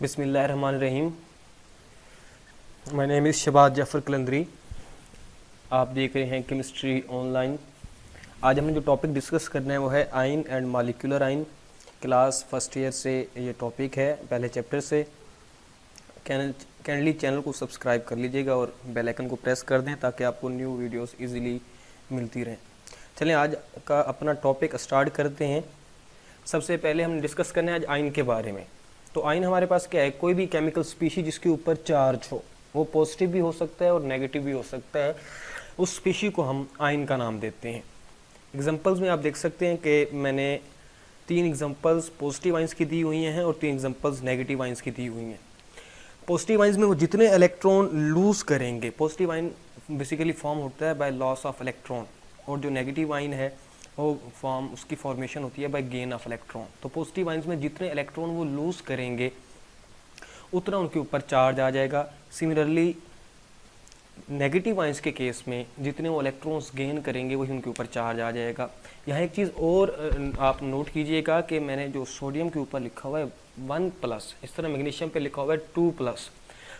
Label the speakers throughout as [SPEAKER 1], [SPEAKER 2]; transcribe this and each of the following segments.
[SPEAKER 1] बिस्मिल्लाहिर्रहमानिर्रहीम। My name is Shahbaz Zafar Qalandari. आप देख रहे हैं केमिस्ट्री ऑनलाइन। आज हमने जो टॉपिक डिस्कस करना है वो है ion and molecular ion. Class first year से ये टॉपिक है, पहले चैप्टर से। काइंडली चैनल को सब्सक्राइब कर लीजिएगा और बेल आइकन को प्रेस कर दें ताकि आपको न्यू वीडियोस इजीली मिलती रहें। चलें आज का अपना टॉपिक स्टार्ट करते हैं। सबसे पहले हम डिस्कस करना है आज आयन के बारे में। तो आयन हमारे पास क्या है? कोई भी केमिकल स्पीशीज जिसके ऊपर चार्ज हो, वो पॉजिटिव भी हो सकता है और नेगेटिव भी हो सकता है, उस स्पीशी को हम आयन का नाम देते हैं। एग्जांपल्स में आप देख सकते हैं कि मैंने 3 एग्जांपल्स पॉजिटिव आयंस की दी हुई हैं और 3 एग्जांपल्स नेगेटिव आयंस की दी हुई हैं। पॉजिटिव आयंस में वो जितने इलेक्ट्रॉन लूज करेंगे, पॉजिटिव आयन बेसिकली फॉर्म होता है बाय लॉस ऑफ इलेक्ट्रॉन, और जो नेगेटिव आयन है वो उसकी फॉर्मेशन होती है बाय गेन ऑफ इलेक्ट्रॉन। तो पॉजिटिव आयंस में जितने इलेक्ट्रॉन वो लूज करेंगे उतना उनके ऊपर चार्ज आ जाएगा। सिमिलरली नेगेटिव आयंस के केस में जितने वो इलेक्ट्रॉन्स गेन करेंगे वही उनके ऊपर चार्ज आ जाएगा। यहाँ एक चीज़ और आप नोट कीजिएगा कि मैंने जो सोडियम के ऊपर लिखा हुआ है 1+, इस तरह मैग्नीशियम पे लिखा हुआ है 2+,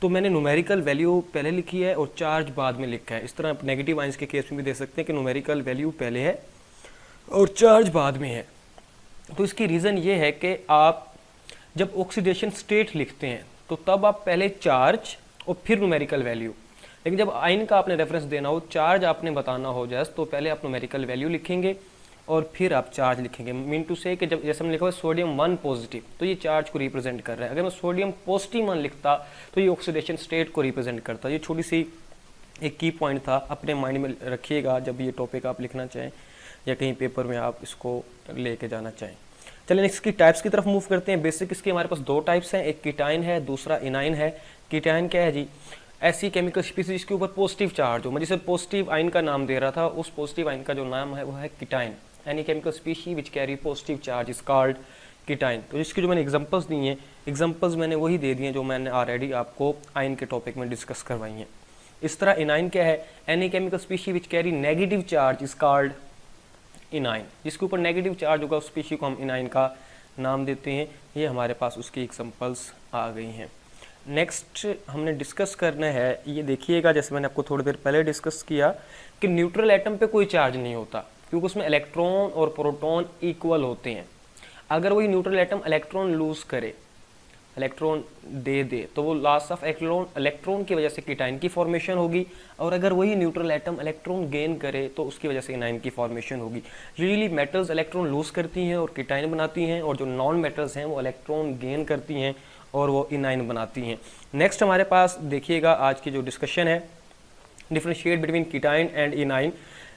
[SPEAKER 1] तो मैंने न्यूमेरिकल वैल्यू पहले लिखी है और चार्ज बाद में लिखा है। इस तरह आप नेगेटिव आयंस के केस में भी देख सकते हैं कि न्यूमेरिकल वैल्यू पहले है और चार्ज बाद में है। तो इसकी रीज़न ये है कि आप जब ऑक्सीडेशन स्टेट लिखते हैं तो तब आप पहले चार्ज और फिर न्यूमेरिकल वैल्यू, लेकिन जब आयन का आपने रेफरेंस देना हो, चार्ज आपने बताना हो जस्ट, तो पहले आप न्यूमेरिकल वैल्यू लिखेंगे और फिर आप चार्ज लिखेंगे। मीन टू से कि जब जैसे हमने लिखा है सोडियम 1 पॉजिटिव, तो ये चार्ज को रिप्रेजेंट कर रहा है। अगर मैं सोडियम पॉजिटिव 1 लिखता तो ये ऑक्सीडेशन स्टेट को रिप्रेजेंट करता। ये छोटी सी एक की पॉइंट था, अपने माइंड में रखिएगा जब ये टॉपिक आप लिखना चाहें या कहीं पेपर में आप इसको लेके जाना चाहें। चलिए नेक्स्ट की टाइप्स की तरफ मूव करते हैं। बेसिक इसके हमारे पास 2 टाइप्स हैं, एक कीटाइन है, दूसरा इनाइन है। कीटाइन क्या है जी? ऐसी केमिकल स्पीसीज जिसके ऊपर पॉजिटिव चार्ज हो। मैं जिसे पॉजिटिव आयन का नाम दे रहा था, उस पॉजिटिव आयन का जो नाम है वो है cation. Any chemical species which carry positive charge is called cation. तो इसकी जो मैंने एग्जांपल्स दी हैं, एग्जांपल्स मैंने वही दे दिए जो मैंने ऑलरेडी आपको आयन के टॉपिक में डिस्कस करवाई हैं। इस तरह इनाइन क्या है? Any chemical species which carry negative charge is called anion. जिसके ऊपर नेगेटिव चार्ज होगा उस स्पीशी को हम इनाइन का नाम देते हैं। ये हमारे पास उसकी एग्जांपल्स आ गई हैं। नेक्स्ट हमने डिस्कस करना है, ये देखिएगा, जैसे मैंने आपको थोड़ी देर पहले डिस्कस किया कि न्यूट्रल एटम पे कोई चार्ज नहीं होता क्योंकि उसमें इलेक्ट्रॉन और प्रोटॉन इक्वल होते हैं। अगर वही न्यूट्रल एटम इलेक्ट्रॉन लूज करे, इलेक्ट्रॉन दे तो वो लॉस ऑफ इलेक्ट्रॉन की वजह से कीटाइन की फॉर्मेशन होगी, और अगर वही न्यूट्रल एटम इलेक्ट्रॉन गेन करे तो उसकी वजह से इनाइन की फॉर्मेशन होगी। यूजुअली मेटल्स इलेक्ट्रॉन लूज करती हैं और कीटाइन बनाती हैं, और जो नॉन मेटल्स हैं वो इलेक्ट्रॉन गेन करती हैं और वो इनाइन बनाती हैं। नेक्स्ट हमारे पास देखिएगा आज की जो डिस्कशन है, डिफरेंशिएट बिटवीन कीटाइन एंड इनाइन।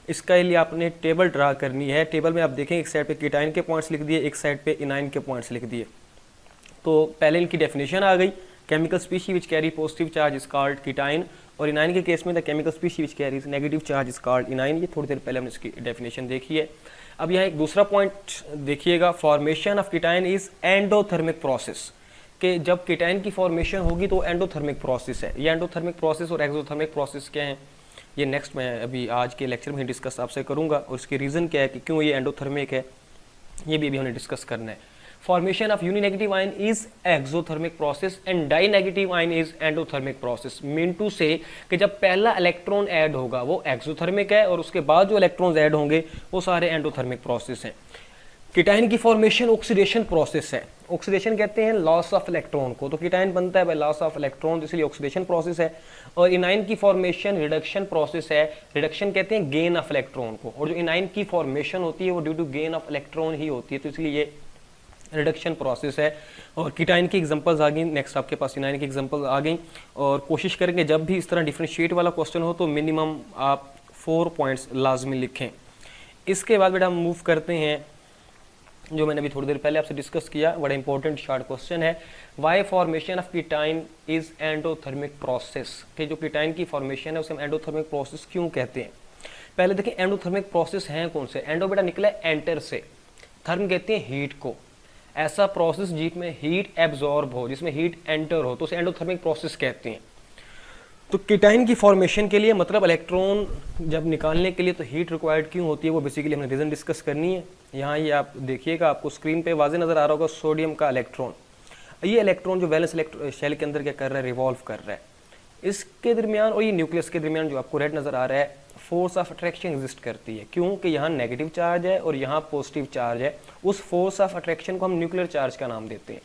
[SPEAKER 1] इसका लिए आपने टेबल ड्रा करनी है। टेबल में आप देखें एक साइड पे कीटाइन के पॉइंट्स लिख दिए, एक साइड पे इनाइन के पॉइंट्स लिख दिए। तो पहले इनकी डेफिनेशन आ गई, chemical species which carry positive charge is called cation, और इनाइन के केस में the chemical species which carries negative charge is called anion. ये थोड़ी देर पहले हमने इसकी डेफिनेशन देखी है। अब यहाँ एक दूसरा पॉइंट देखिएगा, formation of cation is endothermic process, कि जब कीटाइन की फॉर्मेशन होगी तो एंडोथर्मिक प्रोसेस है। ये एंडोथर्मिक प्रोसेस और एक्सोथर्मिक प्रोसेस क्या है, ये नेक्स्ट मैं अभी आज के लेक्चर में डिस्कस आपसे करूंगा, और इसकी रीज़न क्या है कि क्यों ये एंडोथर्मिक है, ये भी अभी हमने डिस्कस करना है। Formation of uninegative ion is exothermic process and dinegative ion is endothermic process. Mean to say कि जब पहला इलेक्ट्रॉन ऐड होगा वो एक्सोथर्मिक है, और उसके बाद जो इलेक्ट्रॉन्स ऐड होंगे वो सारे एंडोथर्मिक प्रोसेस हैं। कीटाइन की फॉर्मेशन ऑक्सीडेशन प्रोसेस है। ऑक्सीडेशन कहते हैं लॉस ऑफ इलेक्ट्रॉन को, तो कीटाइन बनता है बाय लॉस ऑफ इलेक्ट्रॉन, इसलिए ऑक्सीडेशन प्रोसेस है। और इनाइन की फॉर्मेशन रिडक्शन प्रोसेस है। रिडक्शन कहते हैं गेन ऑफ इलेक्ट्रॉन को, और जो इनाइन की फॉर्मेशन होती है वो due to gain of electron ही होती है, तो इसलिए ये रिडक्शन प्रोसेस है। और कीटाइन की एग्जांपल्स आ गई, नेक्स्ट आपके पास इनाइन की एग्जांपल्स आ गई। और कोशिश करेंगे जब भी इस तरह डिफरेंशिएट वाला क्वेश्चन हो तो मिनिमम आप 4 पॉइंट्स लाजमी लिखें। इसके बाद बेटा हम मूव करते हैं, जो मैंने अभी थोड़ी देर पहले आपसे डिस्कस किया, बड़ा इंपॉर्टेंट शॉर्ट क्वेश्चन है, why formation of cation is endothermic process. कि जो कीटाइन की फॉर्मेशन है उसे हम एंडोथर्मिक प्रोसेस क्यों कहते हैं। पहले देखिए एंडोथर्मिक प्रोसेस हैं कौन से। एंडो बेटा निकला एंटर से, थर्म कहते हैं हीट को। ऐसा प्रोसेस जिसमें हीट एब्जॉर्ब हो, जिसमें हीट एंटर हो, तो उसे एंडोथर्मिक प्रोसेस कहते हैं। तो कीटाइन की फॉर्मेशन के लिए मतलब इलेक्ट्रॉन जब निकालने के लिए तो हीट रिक्वायर्ड क्यों होती है, वो बेसिकली हमने रीज़न डिस्कस करनी है। यहाँ ये आप देखिएगा, आपको स्क्रीन पे वाज़े नज़र आ रहा होगा सोडियम का इलेक्ट्रॉन। ये इलेक्ट्रॉन जो वैलेंस शेल के अंदर क्या कर रहा है, रिवॉल्व कर रहा है। इसके दरमियान और ये न्यूक्लियस के दरमियान जो आपको रेड नज़र आ रहा है, फोर्स ऑफ अट्रैक्शन एग्जिस्ट करती है, क्योंकि यहाँ नेगेटिव चार्ज है और यहाँ पॉजिटिव चार्ज है। उस फोर्स ऑफ अट्रैक्शन को हम न्यूक्लियर चार्ज का नाम देते हैं।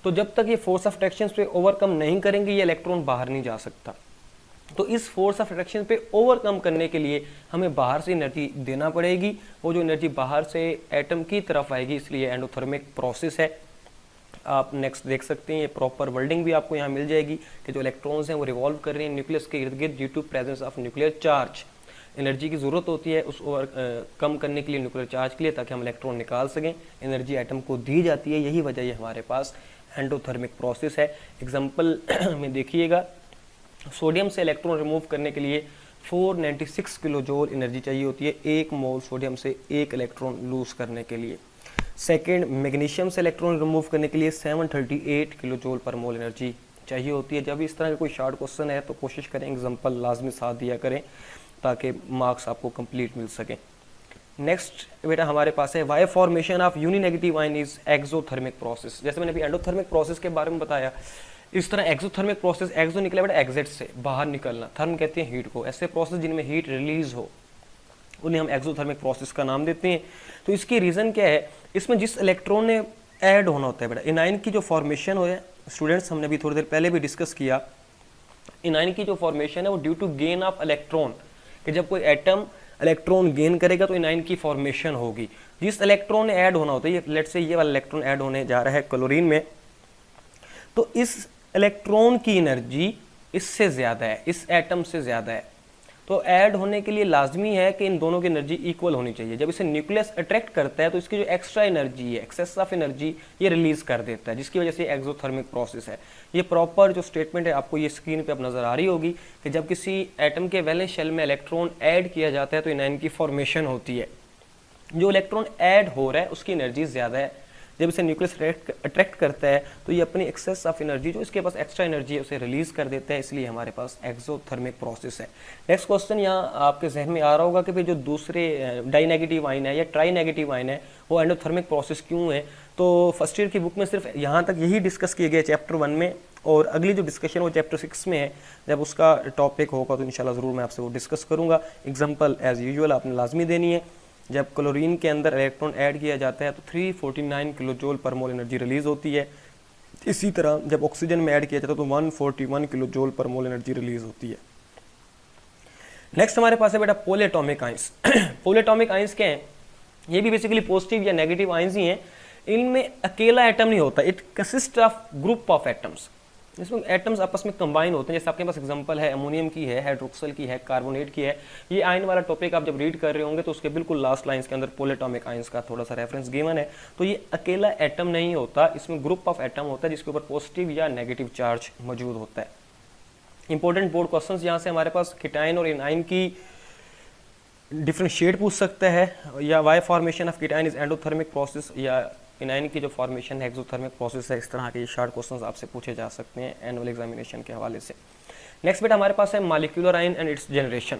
[SPEAKER 1] तो जब तक ये फोर्स ऑफ अट्रैक्शन पे ओवरकम नहीं करेंगे, ये इलेक्ट्रॉन बाहर नहीं जा सकता। तो इस फोर्स ऑफ अट्रैक्शन पे ओवरकम करने के लिए हमें बाहर से एनर्जी देना पड़ेगी। वो जो एनर्जी बाहर से एटम की तरफ आएगी, इसलिए एंडोथर्मिक प्रोसेस है। आप नेक्स्ट देख सकते हैं, ये प्रॉपर वर्डिंग भी आपको यहाँ मिल जाएगी कि जो इलेक्ट्रॉन्स हैं वो रिवॉल्व कर रहे हैं न्यूक्लियस के इर्द गिर्द due to presence of nuclear charge. Energy की ज़रूरत होती है उस कम करने के लिए न्यूक्लियर चार्ज के लिए, ताकि हम इलेक्ट्रॉन निकाल सकें। एनर्जी एटम को दी जाती है, यही वजह ये हमारे पास एंडोथर्मिक प्रोसेस है। एग्जाम्पल में देखिएगा, सोडियम से इलेक्ट्रॉन रिमूव करने के लिए 496 किलो जूल एनर्जी चाहिए होती है, 1 मोल सोडियम से 1 इलेक्ट्रॉन लूज करने के लिए। सेकेंड, मैग्नीशियम से इलेक्ट्रॉन रिमूव करने के लिए 738 किलो जूल पर मोल एनर्जी चाहिए होती है। जब इस तरह का कोई शार्ट क्वेश्चन है तो कोशिश करें एग्जाम्पल लाजमी साथ दिया करें, ताकि मार्क्स आपको कंप्लीट मिल सकें। नेक्स्ट बेटा हमारे पास है, why formation of uninegative ion is exothermic process. जैसे मैंने अभी एंडोथर्मिक प्रोसेस के बारे में बताया, इस तरह एक्सोथर्मिक प्रोसेस, एक्सो निकला बेटा एग्जिट से बाहर निकलना, थर्म कहते हैं हीट को। ऐसे प्रोसेस जिनमें हीट रिलीज हो उन्हें हम एक्सोथर्मिक प्रोसेस का नाम देते हैं। तो इसकी रीज़न क्या है, इसमें जिस इलेक्ट्रॉन ने ऐड होना होता है बेटा, इनाइन की जो फॉर्मेशन हो है स्टूडेंट्स, हमने अभी थोड़ी देर पहले भी डिस्कस किया, इनाइन की जो फॉर्मेशन है वो due to gain of electron, कि जब कोई एटम इलेक्ट्रॉन गेन करेगा तो इनाइन की फॉर्मेशन होगी। जिस इलेक्ट्रॉन ने ऐड होना होता है, ये लेट से ये वाला इलेक्ट्रॉन ऐड होने जा रहा है क्लोरीन में, तो इस इलेक्ट्रॉन की एनर्जी इससे ज़्यादा है, इस एटम से ज़्यादा है। तो ऐड होने के लिए लाजमी है कि इन दोनों की एनर्जी इक्वल होनी चाहिए। जब इसे न्यूक्लियस अट्रैक्ट करता है तो इसकी जो एक्स्ट्रा एनर्जी है, एक्सेस ऑफ एनर्जी, ये रिलीज कर देता है, जिसकी वजह से एक्सोथर्मिक प्रोसेस है। ये प्रॉपर जो स्टेटमेंट है आपको ये स्क्रीन पे अब नजर आ रही होगी कि जब किसी एटम के वैलेंस शेल में इलेक्ट्रॉन ऐड किया जाता है तो इनाइन की फॉर्मेशन होती है। जो इलेक्ट्रॉन ऐड हो रहा है उसकी एनर्जी ज़्यादा है। जब इसे न्यूक्लियस अट्रैक्ट करता है तो ये अपनी एक्सेस ऑफ एनर्जी, जो इसके पास एक्स्ट्रा एनर्जी है, उसे रिलीज कर देता है, इसलिए हमारे पास एक्सोथर्मिक प्रोसेस है। नेक्स्ट क्वेश्चन यहाँ आपके जहन में आ रहा होगा कि भाई जो दूसरे डाई नेगेटिव आयन है या ट्राई नेगेटिव आयन है वो एंडोथर्मिक प्रोसेस क्यों है। तो फर्स्ट ईयर की बुक में सिर्फ यहाँ तक यही डिस्कस किए गए चैप्टर 1 में, और अगली जो डिस्कशन वो चैप्टर 6 में है। जब उसका टॉपिक होगा तो इंशाल्लाह ज़रूर मैं आपसे वो डिस्कस करूँगा। एग्जाम्पल एज यूजुअल आपने लाजमी देनी है। जब क्लोरीन के अंदर इलेक्ट्रॉन ऐड किया जाता है तो 349 किलो जूल पर मोल एनर्जी रिलीज होती है। इसी तरह जब ऑक्सीजन में ऐड किया जाता है तो 141 किलो जूल पर मोल एनर्जी रिलीज होती है। नेक्स्ट हमारे पास है बेटा पोलेटॉमिक आइंस। पोलेटॉमिक आइंस क्या है, ये भी बेसिकली पॉजिटिव या नेगेटिव आइंस ही हैं। इनमें अकेला एटम नहीं होता, it consist of group of atoms. इसमें एटम्स आपस में कंबाइन होते हैं। जैसे आपके पास एग्जांपल है अमोनियम की है, हाइड्रोक्सल की है, कार्बोनेट की है। ये आयन वाला टॉपिक आप जब रीड कर रहे होंगे तो उसके बिल्कुल लास्ट लाइंस के अंदर पोलेटॉमिक आयंस का थोड़ा सा रेफरेंस गिवन है। तो ये अकेला एटम नहीं होता, इसमें ग्रुप ऑफ एटम होता है जिसके ऊपर पॉजिटिव या नेगेटिव चार्ज मौजूद होता है। इंपॉर्टेंट बोर्ड क्वेश्चन यहाँ से हमारे पास कीटाइन और एनाइन की डिफरेंशिएट पूछ सकता है, या why formation of cation is endothermic process, या इनाइन की जो फॉर्मेशन है एक्सोथर्मिक प्रोसेस है। इस तरह के शॉर्ट क्वेश्चंस आपसे पूछे जा सकते हैं एनुअल एग्जामिनेशन के हवाले से। नेक्स्ट बेटा हमारे पास है molecular ion and it's generation.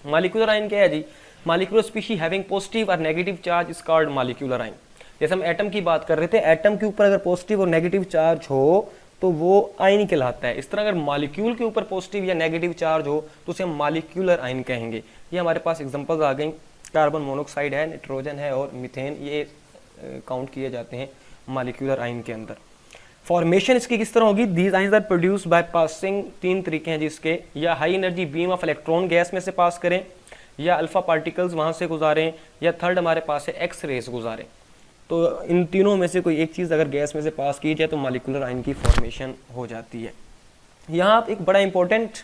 [SPEAKER 1] Molecular ion क्या है जी, मॉलिक्यूलर स्पीशी हैविंग पॉजिटिव और negative charge is called molecular ion. जैसे हम एटम की बात कर रहे थे, एटम के ऊपर अगर पॉजिटिव और नेगेटिव चार्ज हो तो वो आयन कहलाता है। इस तरह अगर मॉलिक्यूल के ऊपर पॉजिटिव या नेगेटिव चार्ज हो तो उसे हम मॉलिक्यूलर आयन कहेंगे। ये हमारे पास एग्जांपल्स आ गई, कार्बन मोनोऑक्साइड है, नाइट्रोजन है और मीथेन, ये काउंट किए जाते हैं मॉलिक्यूलर आयन के अंदर। फॉर्मेशन इसकी किस तरह होगी, these ions are produced by passing, 3 तरीके हैं जिसके, या high energy beam of electron gas में से पास करें, या अल्फा पार्टिकल्स वहां से गुजारें, या थर्ड हमारे पास है एक्स रेज गुजारें। तो इन तीनों में से कोई एक चीज़ अगर गैस में से पास की जाए तो मॉलिक्यूलर आयन की फॉर्मेशन हो जाती है। यहाँ एक बड़ा इंपॉर्टेंट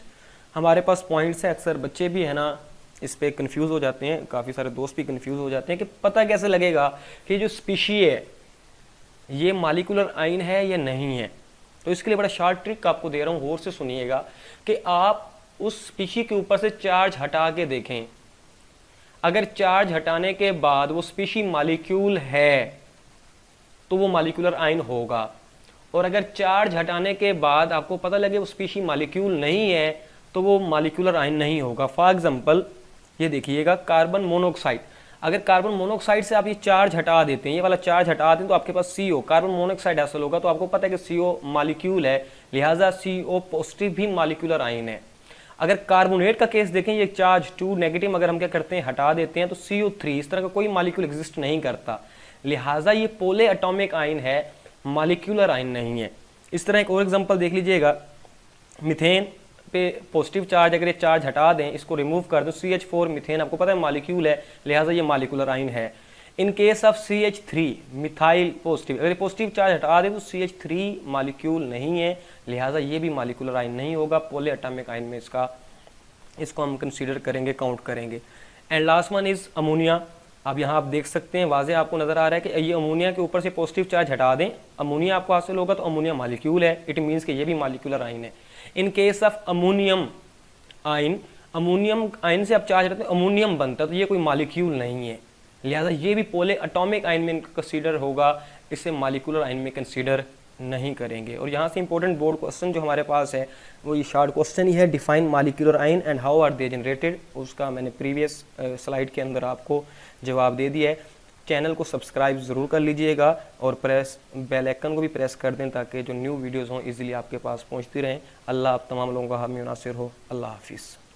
[SPEAKER 1] हमारे पास पॉइंट्स है, अक्सर बच्चे भी है ना इस पे कंफ्यूज हो जाते हैं, काफ़ी सारे दोस्त भी कंफ्यूज हो जाते हैं कि पता कैसे लगेगा कि जो स्पीशी है ये मॉलिक्यूलर आयन है या नहीं है। तो इसके लिए बड़ा शॉर्ट ट्रिक आपको दे रहा हूँ, गौर से सुनिएगा कि आप उस स्पीशी के ऊपर से चार्ज हटा के देखें। अगर चार्ज हटाने के बाद वो स्पीशी मॉलिक्यूल है तो वो मॉलिक्यूलर आयन होगा, और अगर चार्ज हटाने के बाद आपको पता लगे वो स्पीशी मॉलिक्यूल नहीं है तो वो मॉलिक्यूलर आयन नहीं होगा। फॉर एग्जांपल ये देखिएगा कार्बन मोनोऑक्साइड, अगर कार्बन मोनोऑक्साइड से आप ये चार्ज हटा देते हैं, ये वाला चार्ज हटा दें, तो आपके पास CO कार्बन मोनोऑक्साइड एसिड होगा। तो आपको पता है कि CO मॉलिक्यूल है, लिहाजा CO पॉजिटिव भी मॉलिक्यूलर आयन है। अगर कार्बोनेट का केस देखें, ये चार्ज 2 नेगेटिव अगर हम क्या करते हैं हटा देते हैं, तो CO3 इस तरह का कोई मॉलिक्यूल एग्जिस्ट नहीं करता, लिहाजा ये पोले एटॉमिक आयन है, मॉलिक्यूलर आयन नहीं है। इस तरह एक और एग्जांपल देख लीजिएगा, मीथेन पे पॉजिटिव चार्ज अगर ये चार्ज हटा दें, इसको रिमूव कर दें, CH4 मीथेन आपको पता है मॉलिक्यूल है, लिहाजा ये मॉलिक्यूलर आयन है। In case of CH3 methyl positive, अगर पॉजिटिव चार्ज हटा दें तो CH3 मॉलिक्यूल नहीं है, लिहाजा ये भी मॉलिक्यूलर आयन नहीं होगा, पोले एटॉमिक आयन में इसको हम कंसीडर करेंगे, काउंट करेंगे। And last one is ammonia. अब यहाँ आप देख सकते हैं, वाजे आपको नजर आ रहा है कि ये अमोनिया के ऊपर से पॉजिटिव चार्ज हटा दें, अमोनिया आपको हासिल होगा, तो अमोनिया मॉलिक्यूल है, इट मीन्स कि ये भी मॉलिक्यूलर आयन है। In case of ammonium ion से आप चार्ज हटाते हैं, अमोनियम बनता है, तो ये कोई मॉलिक्यूल नहीं है, लिहाजा ये भी पोले एटॉमिक आयन में कंसीडर होगा, इसे मॉलिक्यूलर आयन में कंसीडर नहीं करेंगे। और यहाँ से इंपॉर्टेंट बोर्ड क्वेश्चन जो हमारे पास है वो ये शॉर्ट क्वेश्चन ही है, define molecular ion and how are they generated. उसका मैंने प्रीवियस स्लाइड के अंदर आपको जवाब दे दिया है। चैनल को सब्सक्राइब ज़रूर कर लीजिएगा और बेल आइकन को भी प्रेस कर दें ताकि जो न्यू वीडियोज़ हों इजीली आपके पास पहुँचती रहें। अल्लाह आप तमाम लोगों का हामी नासिर हो। अल्लाह हाफिज़।